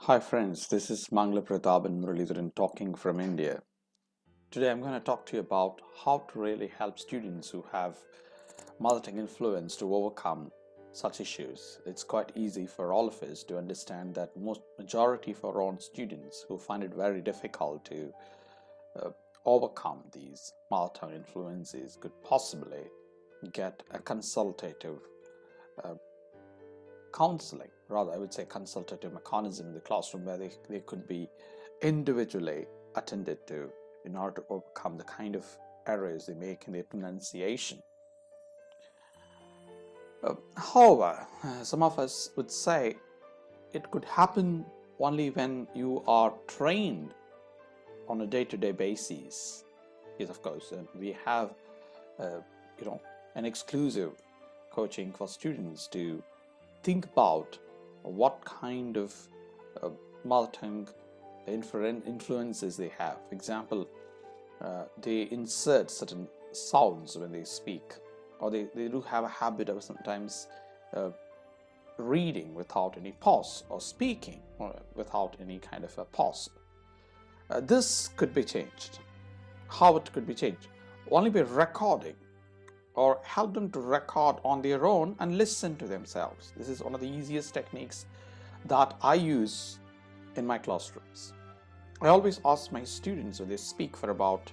Hi friends, this is Mangla Pratap and Muralidharan talking from India. Today I'm going to talk to you about how to really help students who have mother tongue influence to overcome such issues. It's quite easy for all of us to understand that majority of our own students who find it very difficult to uh, overcome these mother tongue influences could possibly get a consultative uh, counseling, rather I would say consultative mechanism in the classroom where they could be individually attended to in order to overcome the kind of errors they make in their pronunciation. However, some of us would say it could happen only when you are trained on a day-to-day basis. Yes, of course, we have uh, an exclusive coaching for students to think about what kind of uh, mother tongue influences they have. For example, they insert certain sounds when they speak, or they do have a habit of sometimes uh, reading without any pause or speaking without any kind of a pause. This could be changed. How it could be changed? Only by recording or help them to record on their own and listen to themselves. This is one of the easiest techniques that I use in my classrooms. I always ask my students when they speak for about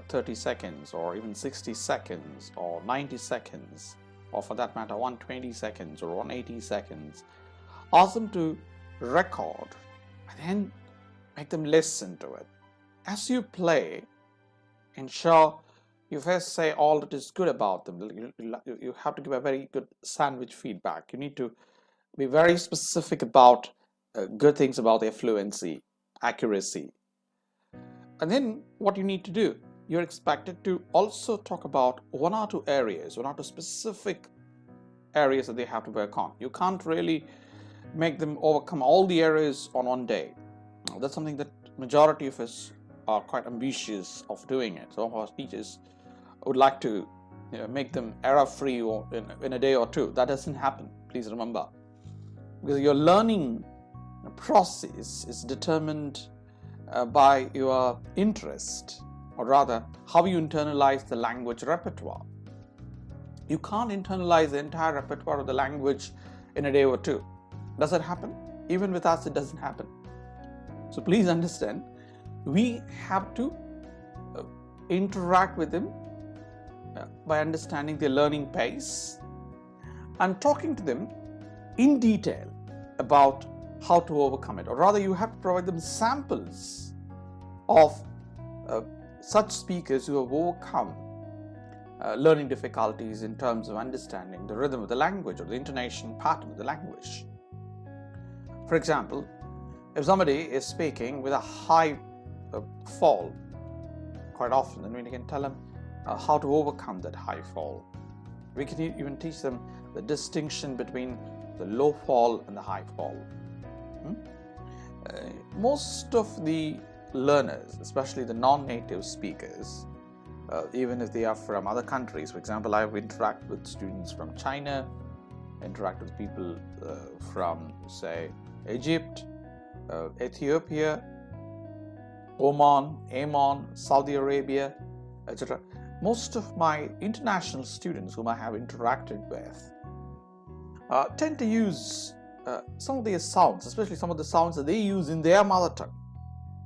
30 seconds or even 60 seconds or 90 seconds or for that matter 120 seconds or 180 seconds, ask them to record and then make them listen to it. As you play, ensure you first say all that is good about them. You have to give a very good sandwich feedback. You need to be very specific about good things about their fluency, accuracy. And then what you need to do, you're expected to also talk about one or two areas, one or two specific areas that they have to work on. You can't really make them overcome all the areas on one day. That's something that majority of us are quite ambitious of doing it. Some of our teachers would like to make them error-free or in a day or two. That doesn't happen, please remember. Because your learning process is determined by your interest, or rather, how you internalize the language repertoire. You can't internalize the entire repertoire of the language in a day or two. Does it happen? Even with us, it doesn't happen. So please understand, we have to interact with them by understanding their learning pace and talking to them in detail about how to overcome it. Or rather, you have to provide them samples of such speakers who have overcome learning difficulties in terms of understanding the rhythm of the language or the intonation pattern of the language. For example, if somebody is speaking with a high fall, quite often, then we can tell them how to overcome that high fall. We can even teach them the distinction between the low fall and the high fall. Most of the learners, especially the non-native speakers, even if they are from other countries, for example, I've interacted with students from China, interact with people from, say, Egypt, Ethiopia, Oman, Saudi Arabia, etc. Most of my international students whom I have interacted with tend to use some of their sounds, especially some of the sounds that they use in their mother tongue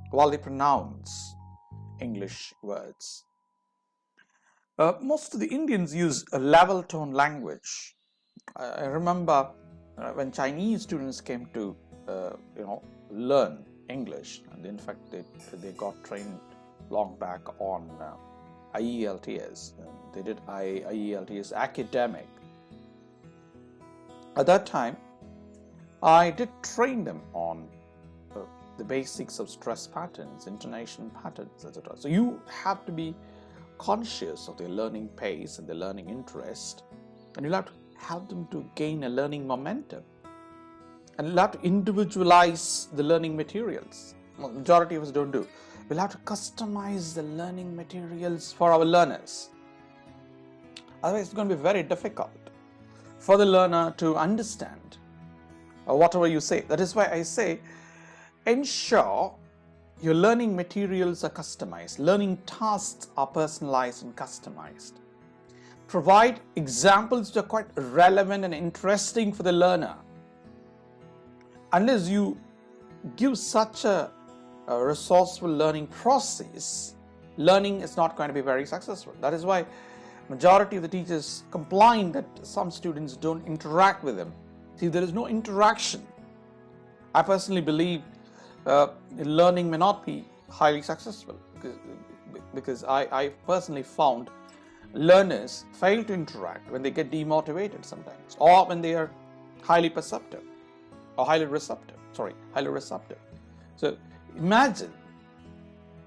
while they pronounce English words. Most of the Indians use a level tone language. I remember when Chinese students came to learn English, and in fact they got trained long back on IELTS. They did IELTS academic. At that time, I did train them on the basics of stress patterns, intonation patterns, etc. So you have to be conscious of their learning pace and their learning interest, and you'll have to help them to gain a learning momentum. And you'll have to individualize the learning materials. Well, majority of us don't do. We'll have to customize the learning materials for our learners. Otherwise, it's going to be very difficult for the learner to understand whatever you say. That is why I say ensure your learning materials are customized, learning tasks are personalized and customized. Provide examples that are quite relevant and interesting for the learner. Unless you give such a resourceful learning process, learning is not going to be very successful. That is why majority of the teachers complain that some students don't interact with them. See, there is no interaction. I personally believe learning may not be highly successful because I personally found learners fail to interact when they get demotivated sometimes, or when they are highly perceptive or highly receptive. So imagine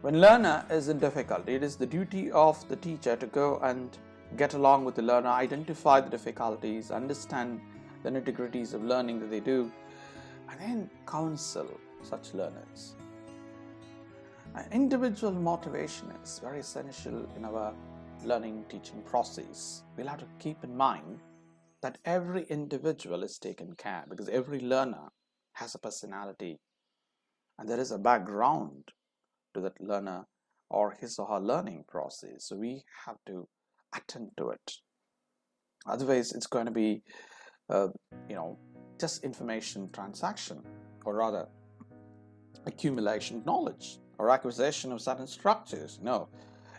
when learner is in difficulty, it is the duty of the teacher to go and get along with the learner, identify the difficulties, understand the nitty-gritties of learning that they do, and then counsel such learners. Individual motivation is very essential in our learning teaching process. We'll have to keep in mind that every individual is taken care, because every learner has a personality and there is a background to that learner or his or her learning process. So we have to attend to it. Otherwise, it's going to be just information transaction, or rather accumulation of knowledge or acquisition of certain structures. No,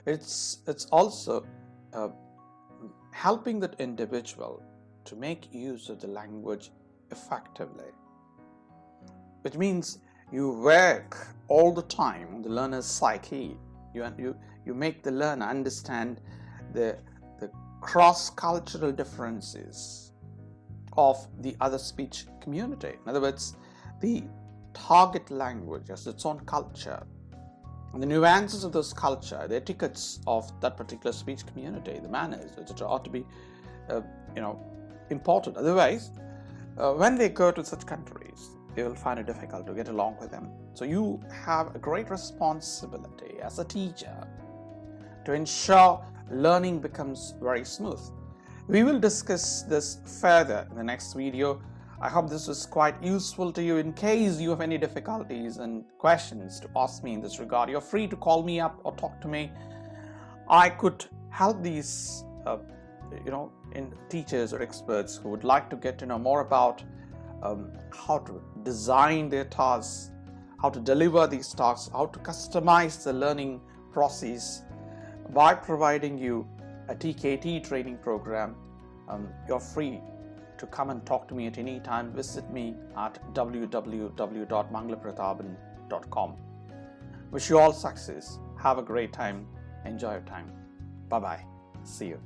it's also helping that individual to make use of the language effectively, which means you work all the time on the learner's psyche. You make the learner understand the cross-cultural differences of the other speech community. In other words, the target language has its own culture, and the nuances of those culture, the etiquettes of that particular speech community, the manners, etc., ought to be important. Otherwise, when they go to such countries, they will find it difficult to get along with them. So you have a great responsibility as a teacher to ensure learning becomes very smooth. We will discuss this further in the next video. I hope this was quite useful to you. In case you have any difficulties and questions to ask me in this regard, you're free to call me up or talk to me. I could help these teachers or experts who would like to get to know more about how to design their tasks, how to deliver these tasks, how to customize the learning process by providing you a TKT training program. You're free to come and talk to me at any time. Visit me at www.mangalapratapan.com. Wish you all success. Have a great time. Enjoy your time. Bye-bye. See you.